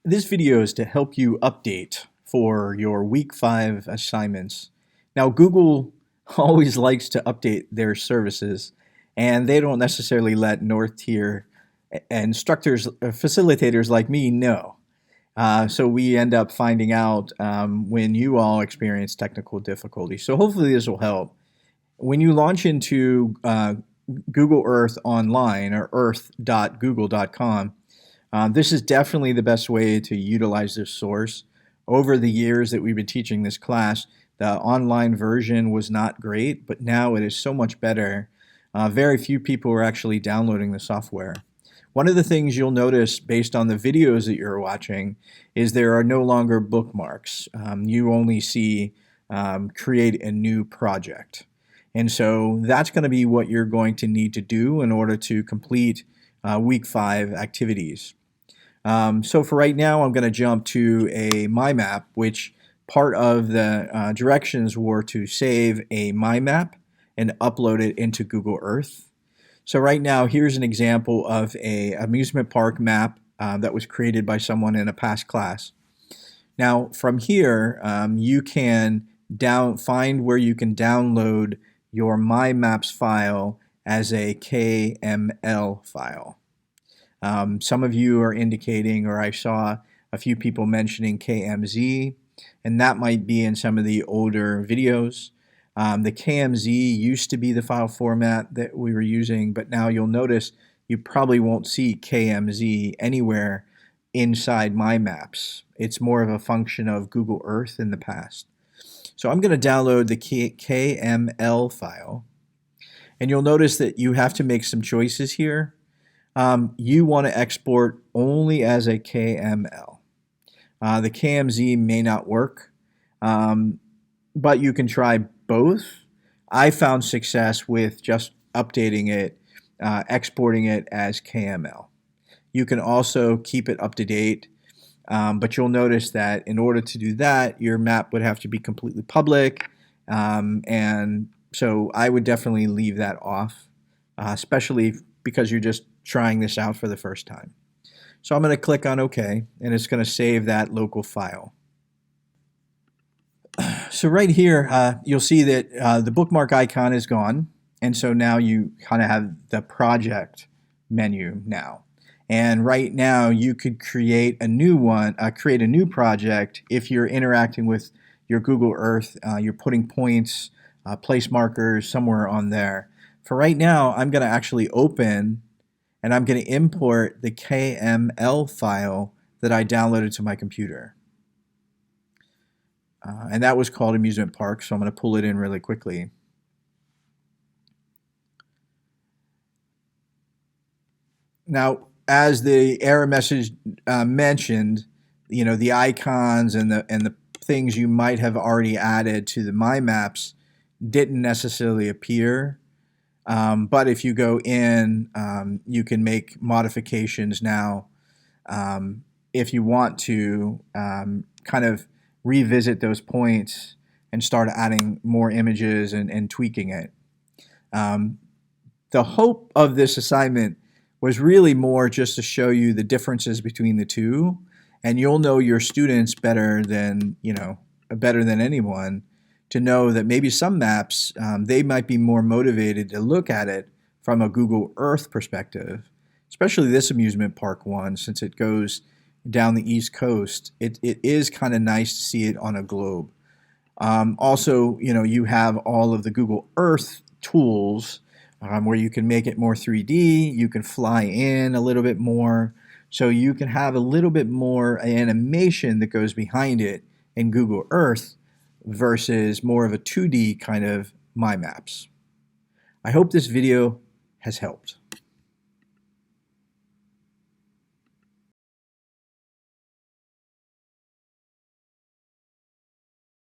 This video is to help you update for your week 5 assignments. Now, Google always likes to update their services, and they don't necessarily let North Tier instructors, facilitators like me know. So we end up finding out when you all experience technical difficulties. So hopefully this will help. When you launch into Google Earth online or earth.google.com, this is definitely the best way to utilize this source. Over the years that we've been teaching this class, the online version was not great, but now it is so much better. Very few people are actually downloading the software. One of the things you'll notice based on the videos that you're watching is there are no longer bookmarks. You only see create a new project. And so that's going to be what you're going to need to do in order to complete week 5 activities. So for right now, I'm going to jump to a MyMap, which part of the directions were to save a MyMap and upload it into Google Earth. So right now, here's an example of a amusement park map that was created by someone in a past class. Now from here, you can find where you can download your MyMaps file as a KML file. Some of you are indicating, or I saw a few people mentioning KMZ, and that might be in some of the older videos. The KMZ used to be the file format that we were using, but now you'll notice you probably won't see KMZ anywhere inside MyMaps. It's more of a function of Google Earth in the past. So I'm going to download the KML file, and you'll notice that you have to make some choices here. You want to export only as a KML. The KMZ may not work, but you can try both. I found success with just updating it, exporting it as KML. You can also keep it up to date, but you'll notice that in order to do that, your map would have to be completely public, and so I would definitely leave that off, especially because you're just trying this out for the first time. So I'm going to click on OK, and it's going to save that local file. So right here, you'll see that the bookmark icon is gone, and so now you kind of have the project menu now. And right now, you could create a new one, create a new project if you're interacting with your Google Earth. You're putting points, place markers somewhere on there. For right now, I'm going to actually open and I'm going to import the KML file that I downloaded to my computer. And that was called Amusement Park, so I'm going to pull it in really quickly. Now, as the error message mentioned, you know, the icons and the things you might have already added to the MyMaps didn't necessarily appear. But if you go in, you can make modifications now if you want to kind of revisit those points and start adding more images and tweaking it. The hope of this assignment was really more just to show you the differences between the two, and you'll know your students better than, better than anyone, to know that maybe some maps, they might be more motivated to look at it from a Google Earth perspective, especially this amusement park one, since it goes down the East Coast. It is kind of nice to see it on a globe. Also, you have all of the Google Earth tools where you can make it more 3D, you can fly in a little bit more, so you can have a little bit more animation that goes behind it in Google Earth versus more of a 2D kind of MyMaps. I hope this video has helped.